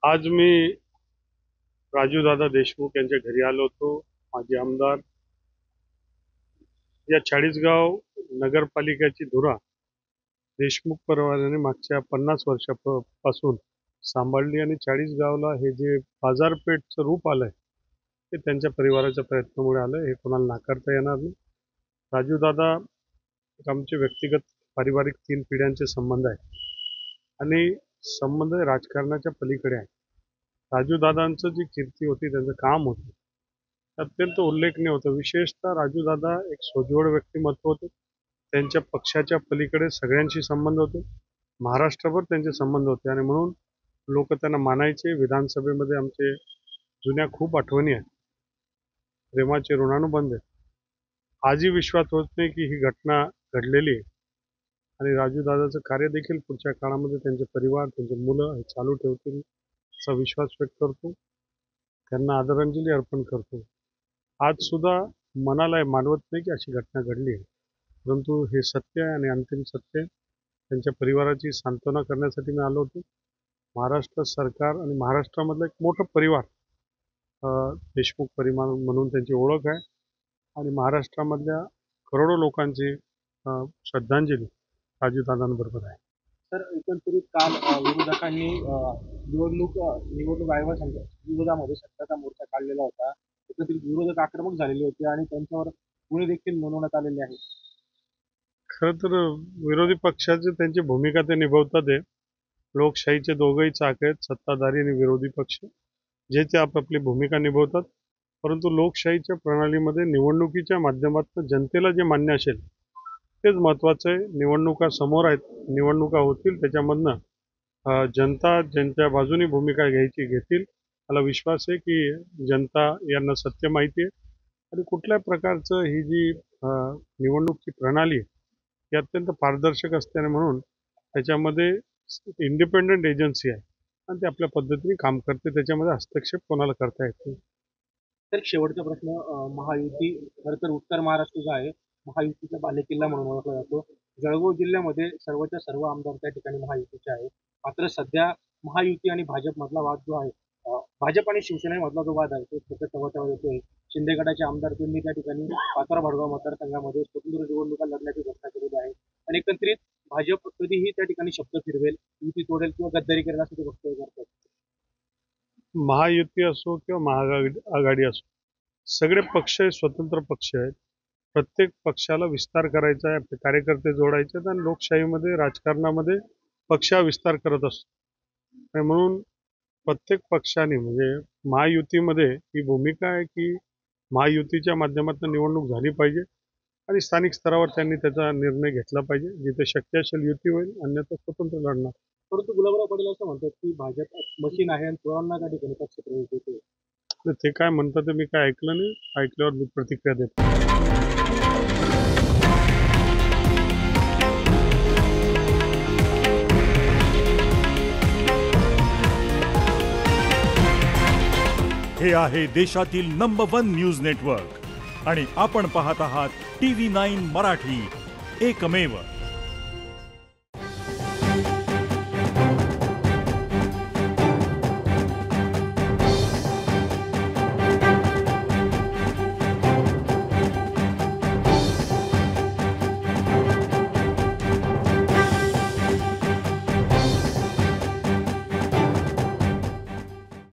आज मी राजूदादा देशमुख यांच्या घरी आलो होतो. माजी आमदार या चाळीसगाव नगरपालिकेची धुरा देशमुख परिवाराने मागच्या 50 वर्षापासून सांभाळली आणि चाळीसगावला हे जे बाजारपेठचं रूप आलंय ते त्यांच्या परिवाराच्या प्रयत्नामुळे आलं, हे कोणाला नाकारता येणार नाही. राजूदादा आमचे व्यक्तिगत पारिवारिक 3 पिढ्यांचे संबंध आहे आणि संबंध राजकारणाच्या पलीकडे आहे. राजूदादांचं जी कीर्ती होती, त्यांचं काम होतं, अत्यंत उल्लेखनीय होतं. विशेषतः राजूदादा एक सोज्वळ व्यक्तिमत्व होते. त्यांच्या पक्षाच्या पलीकडे सगळ्यांशी संबंध होते. महाराष्ट्रभर त्यांचे संबंध होते आणि म्हणून लोक त्यांना मानायचे. विधानसभेमध्ये आमचे जुन्या खूप आठवणी आहेत, प्रेमाचे ऋणानुबंध आहेत. आजही विश्वास होत नाही की ही घटना घडलेली आहे आणि राजूदादाचं कार्य देखील पुढच्या काळामध्ये त्यांचे परिवार, त्यांचे मुलं हे चालू ठेवतील असा विश्वास व्यक्त करतो. त्यांना आदरांजली अर्पण करतो. आज सुद्धा मनाला मानवत नाही की अशी घटना घडली आहे, परंतु हे सत्य आहे आणि अंतिम सत्य आहे. त्यांच्या परिवाराची सांत्वना करण्यासाठी मी आलो होतो. महाराष्ट्र सरकार आणि महाराष्ट्रामधलं एक मोठं परिवार देशमुख परिवार म्हणून त्यांची ओळख आहे आणि महाराष्ट्रामधल्या करोडो लोकांची श्रद्धांजली राजूदादांबरोबर आहे. तर एकंदरीत काल विरोधकांनी निवडणूक आयोगाच्या विरोधामध्ये सत्ताचा मोर्चा काढलेला होता. एकंदरीत विरोधक आक्रमक झालेले होते आणि त्यांच्यावर गुन्हे देखील नोंदवण्यात आलेले आहेत. खरं तर विरोधी पक्षाची त्यांची भूमिका ते निभावतात आहे. लोकशाहीचे दोघंही चाक आहेत, सत्ताधारी आणि विरोधी पक्ष, जे ते आपापली भूमिका निभावतात. परंतु लोकशाहीच्या प्रणालीमध्ये निवडणुकीच्या माध्यमातून जनतेला जे मान्य असेल तेच महत्त्वाचं आहे. निवडणुका समोर आहेत, निवडणुका होतील, त्याच्यामधनं जनता ज्यांच्या बाजूनी भूमिका घेतील. मला विश्वास आहे की जनता यांना सत्य माहिती आहे आणि कुठल्या प्रकारचं ही जी निवडणूकची प्रणाली आहे ही अत्यंत पारदर्शक असते आणि म्हणून त्याच्यामध्ये इंडिपेंडंट एजन्सी आहे आणि ते आपल्या पद्धतीने काम करते. त्याच्यामध्ये हस्तक्षेप कोणाला करता येत नाही. तर शेवटचा प्रश्न, महायुती खरं तर उत्तर महाराष्ट्र जो आहे महायुतीचा बालेकिल्ला म्हणून ओळखला जातो. जळगाव जिल्ह्यामध्ये सर्वच्या सर्व आमदार त्या ठिकाणी महायुतीचे आहेत. मात्र सध्या महायुती आणि भाजपमधला वाद जो आहे, भाजप आणि शिवसेनेमधला जो वाद आहे तो सतत चव्हाट्यावर येतोय. शिंदे गटाचे आमदार त्यांनी त्या ठिकाणी पाथरा भडगाव मतदारसंघामध्ये स्वतंत्र निवडणुका लढण्याची घोषणा केलेली आहे आणि एकंदरीत भाजप कधीही त्या ठिकाणी शब्द फिरवेल, युती तोडेल किंवा गद्दारी करेल असं ते वक्तव्य करतात. महायुती असो किंवा महाआघाडी असो, सगळे पक्ष हे स्वतंत्र पक्ष आहेत. प्रत्येक पक्षाला विस्तार करायचा आहे, आपले कार्यकर्ते जोडायचे आहेत आणि लोकशाहीमध्ये राजकारणामध्ये पक्ष हा विस्तार करत असतो. आणि म्हणून प्रत्येक पक्षाने म्हणजे महायुतीमध्ये ही भूमिका आहे की महायुतीच्या माध्यमातून निवडणूक झाली पाहिजे आणि स्थानिक स्तरावर त्यांनी त्याचा निर्णय घेतला पाहिजे. जिथे शक्य असेल युती होईल, अन्यथा स्वतंत्र लढणार. परंतु गुलाबराव पाटील असं म्हणतात की भाजप मशीन आहे आणि चोरांना त्या ठिकाणी पक्ष प्रवेश देते. ते काय म्हणतात ते मी काय ऐकलं नाही. ऐकल्यावर मी प्रतिक्रिया देतो. हे आहे देशातील नंबर 1 न्यूज नेटवर्क आणि आपण पाहत आहात TV9 मराठी, एकमेव.